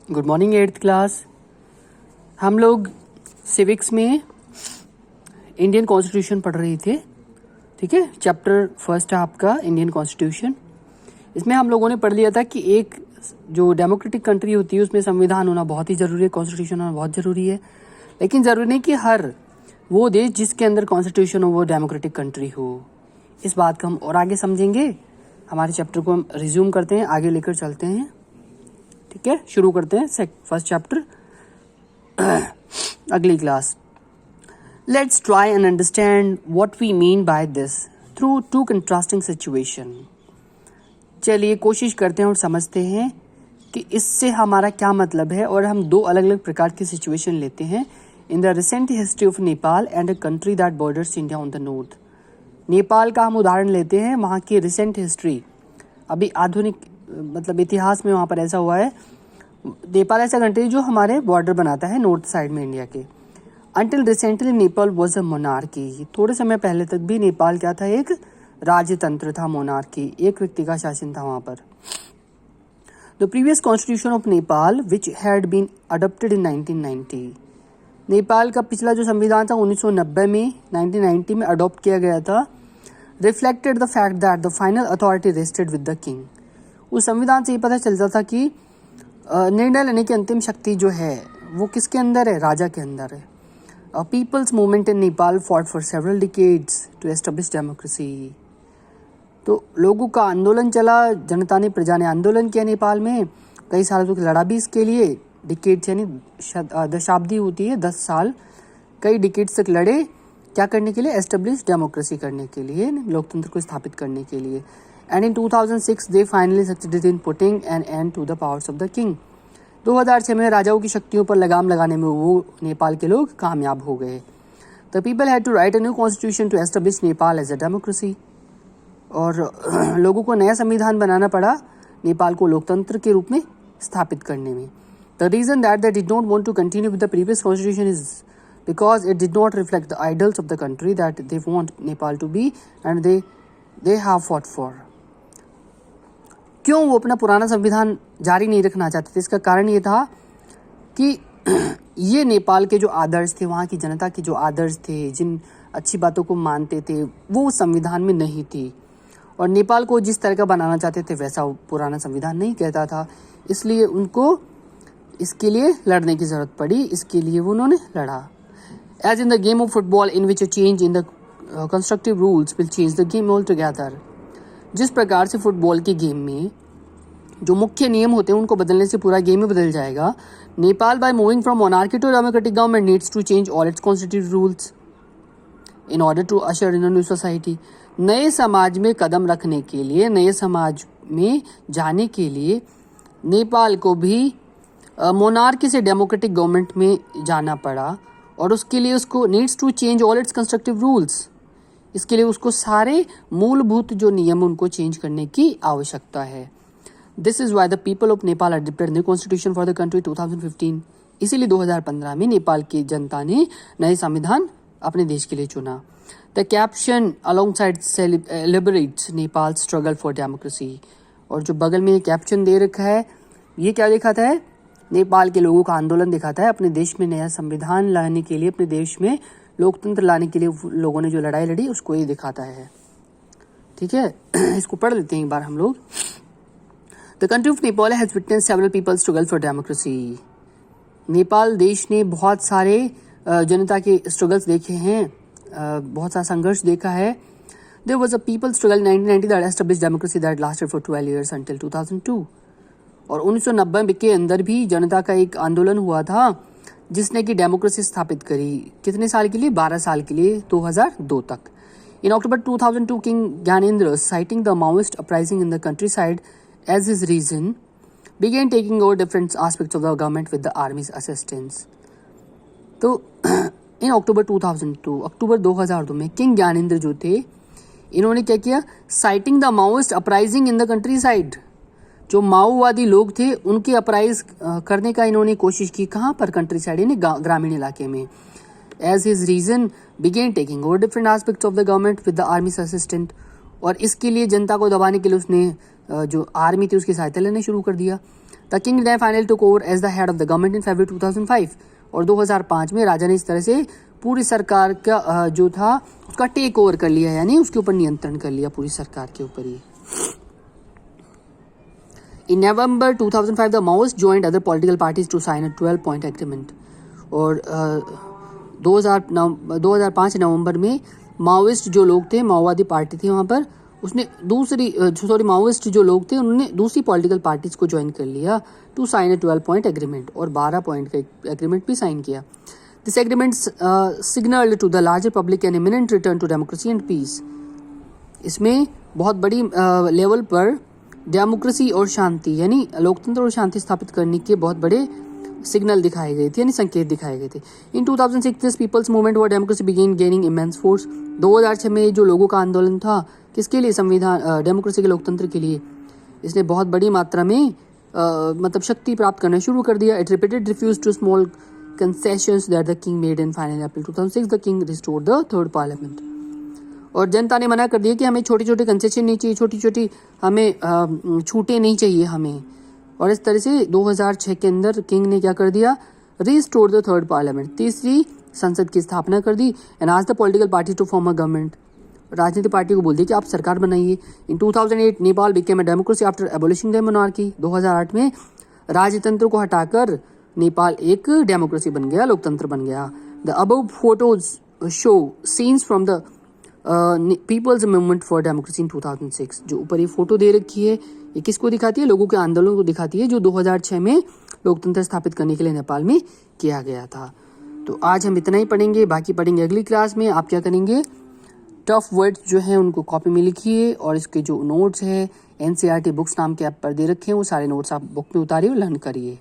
Good morning 8th class. हम लोग civics में इंडियन कॉन्स्टिट्यूशन पढ़ रहे थे। ठीक है, चैप्टर फर्स्ट है आपका इंडियन कॉन्स्टिट्यूशन। इसमें हम लोगों ने पढ़ लिया था कि एक जो डेमोक्रेटिक कंट्री होती है उसमें संविधान होना बहुत ही ज़रूरी है, कॉन्स्टिट्यूशन होना बहुत ज़रूरी है। लेकिन ज़रूरी नहीं कि हर वो देश जिसके अंदर कॉन्स्टिट्यूशन हो वो डेमोक्रेटिक कंट्री हो। इस बात को हम और आगे समझेंगे। हमारे चैप्टर को हम रिज्यूम करते हैं, आगे लेकर चलते हैं। ठीक है, शुरू करते हैं फर्स्ट चैप्टर। अगली class. Let's try and understand what we mean by this through two contrasting situation. चलिए कोशिश करते हैं और समझते हैं कि इससे हमारा क्या मतलब है, और हम दो अलग अलग प्रकार की सिचुएशन लेते हैं in the recent history of Nepal and a country that borders India on the north. Nepal का हम उदाहरण लेते हैं, वहाँ की रिसेंट हिस्ट्री, अभी आधुनिक मतलब इतिहास में वहाँ पर ऐसा हुआ है। नेपाल ऐसा कंट्री जो हमारे बॉर्डर बनाता है नॉर्थ साइड में इंडिया के। Until recently Nepal was a monarchy. थोड़े समय पहले तक भी नेपाल क्या था, एक राजतंत्र था, मोनार्की, एक व्यक्ति का शासन था वहाँ पर। The previous constitution of Nepal which had been adopted in 1990। Nepal का पिछला जो संविधान था 1990 में 1990 में अडॉप्ट किया गया था। Reflected the fact that the final authority rested with the king. उस संविधान से ये पता चलता था कि निर्णय लेने की अंतिम शक्ति जो है वो किसके अंदर है, राजा के अंदर है। People's movement in Nepal fought for several decades to establish democracy. तो लोगों का आंदोलन चला, जनता ने, प्रजा ने आंदोलन किया नेपाल में, कई सालों तक लड़ा भी इसके लिए। डिकेड्स यानी दशाब्दी होती है, 10 साल, कई डिकेड्स तक लड़े। क्या करने के लिए? एस्टेब्लिश डेमोक्रेसी करने के लिए, लोकतंत्र को स्थापित करने के लिए। And in 2006 they finally succeeded in putting an end to the powers of the king. 2006 में राजाओं की शक्तियों पर लगाम लगाने में वो नेपाल के लोग कामयाब हो गए। The people had to write a new constitution to establish Nepal as a democracy. और लोगों को नया संविधान बनाना पड़ा नेपाल को लोकतंत्र के रूप में स्थापित करने में। The reason that they did not want to continue with the previous constitution is because it did not reflect the ideals of the country that they want Nepal to be and they have fought for। क्यों वो अपना पुराना संविधान जारी नहीं रखना चाहते थे? इसका कारण ये था कि ये नेपाल के जो आदर्श थे, वहाँ की जनता के जो आदर्श थे, जिन अच्छी बातों को मानते थे, वो संविधान में नहीं थी। और नेपाल को जिस तरह का बनाना चाहते थे वैसा पुराना संविधान नहीं कहता था। इसलिए उनको इसके लिए लड़ने की ज़रूरत पड़ी, इसके लिए वो उन्होंने लड़ा। As in the game of football in which a change in the constructive rules will change the game altogether। जिस प्रकार से फुटबॉल के गेम में जो मुख्य नियम होते हैं उनको बदलने से पूरा गेम ही बदल जाएगा। Nepal by moving from monarchy to democratic government needs to change all its constitutive rules in order to usher in a new society। नए समाज में कदम रखने के लिए, नए समाज में जाने के लिए नेपाल को भी मोनार्की से डेमोक्रेटिक गवर्नमेंट में जाना पड़ा, और उसके लिए उसको needs to change all its constructive rules. इसके लिए उसको सारे मूलभूत जो नियम उनको चेंज करने की आवश्यकता है। This is why the people of Nepal adopted new constitution for the country 2015। इसीलिए 2015 में नेपाल की जनता ने नए संविधान अपने देश के लिए चुना। The caption along side celebrates Nepal struggle for democracy. और जो बगल में कैप्शन दे रखा है, ये क्या दिखाता है? नेपाल के लोगों का आंदोलन दिखाता है। अपने देश में नया संविधान लाने के लिए, अपने देश में लोकतंत्र लाने के लिए लोगों ने जो लड़ाई लड़ी उसको ये दिखाता है। ठीक है, इसको पढ़ लेते हैं एक बार हम लोग। The country of Nepal has witnessed several people struggle for democracy. Nepal देश ने बहुत सारे जनता के स्ट्रगल्स देखे हैं, बहुत सारा संघर्ष देखा है। There was a people struggle in 1990 that established democracy that lasted for 12 years until 2002। और 1990 के अंदर भी जनता का एक आंदोलन हुआ था जिसने कि डेमोक्रेसी स्थापित करी। कितने साल के लिए? 12 साल के लिए, 2002 तक। In October 2002 king Gyanendra, citing the Maoist uprising in the countryside as his reason, began taking over different aspects of the government with the army's assistance. तो इन अक्टूबर 2002 में किंग ज्ञानेंद्र जो थे, इन्होंने क्या किया? Citing the Maoist uprising in the countryside. जो माओवादी लोग थे उनकी अपराइज करने का इन्होंने कोशिश की। कहाँ पर? कंट्री साइड, यानी ग्रामीण इलाके में। As his reason began taking over different aspects of the government with the army assistant. और इसके लिए जनता को दबाने के लिए उसने जो आर्मी थी उसकी सहायता लेना शुरू कर दिया। The king then finally took over as the head of the government in February 2005 और 2005 में राजा ने इस तरह से पूरी सरकार का जो था उसका टेक ओवर कर लिया, यानी उसके ऊपर नियंत्रण कर लिया पूरी सरकार के ऊपर ही। In November 2005, the Maoists joined other political parties to sign a 12-point agreement. और 2005 नवंबर में माओइस्ट जो लोग थे, माओवादी पार्टी थी वहाँ पर, उसने माओइस्ट जो लोग थे उन्होंने दूसरी पॉलिटिकल पार्टीज को ज्वाइन कर लिया to sign A 12-point agreement, और 12 पॉइंट का एग्रीमेंट भी साइन किया। This agreement signalled to the larger public an imminent return to democracy and peace. इसमें बहुत बड़ी लेवल पर डेमोक्रेसी और शांति, यानी लोकतंत्र और शांति स्थापित करने के बहुत बड़े सिग्नल दिखाए गए थे, यानी संकेत दिखाए गए थे। In 2006 this people's movement for democracy began gaining immense force. 2006 में जो लोगों का आंदोलन था, किसके लिए? संविधान, डेमोक्रेसी के, लोकतंत्र के लिए। इसने बहुत बड़ी मात्रा में मतलब शक्ति प्राप्त करना शुरू कर दिया। It repeated refuse to small concessions that the king made in final April 2006 the king restored the third parliament. और जनता ने मना कर दिया कि हमें छोटे छोटे कंसेशन नहीं चाहिए, छोटी छोटी हमें छूटें नहीं चाहिए हमें। और इस तरह से 2006 के अंदर किंग ने क्या कर दिया? रिस्टोर द थर्ड पार्लियामेंट, तीसरी संसद की स्थापना कर दी। एंड आज the political party to form a government, राजनीतिक पार्टी को बोल दिया कि आप सरकार बनाइए। In 2008 Nepal became a democracy after abolishing the monarchy. 2008 में राजतंत्र को हटाकर नेपाल एक डेमोक्रेसी बन गया, लोकतंत्र बन गया। The above photos show scenes from the peoples movement for democracy in 2006। जो ऊपर ये फोटो दे रखी है, ये किसको दिखाती है? लोगों के आंदोलन को दिखाती है, जो 2006 में लोकतंत्र स्थापित करने के लिए नेपाल में किया गया था। तो आज हम इतना ही पढ़ेंगे, बाकी पढ़ेंगे अगली क्लास में। आप क्या करेंगे? टफ वर्ड्स जो हैं उनको कॉपी में लिखिए, और इसके जो नोट्स है NCERT बुक्स नाम के ऐप पर दे रखे हैं, वो सारे नोट्स आप बुक में उतारिए और लर्न करिए।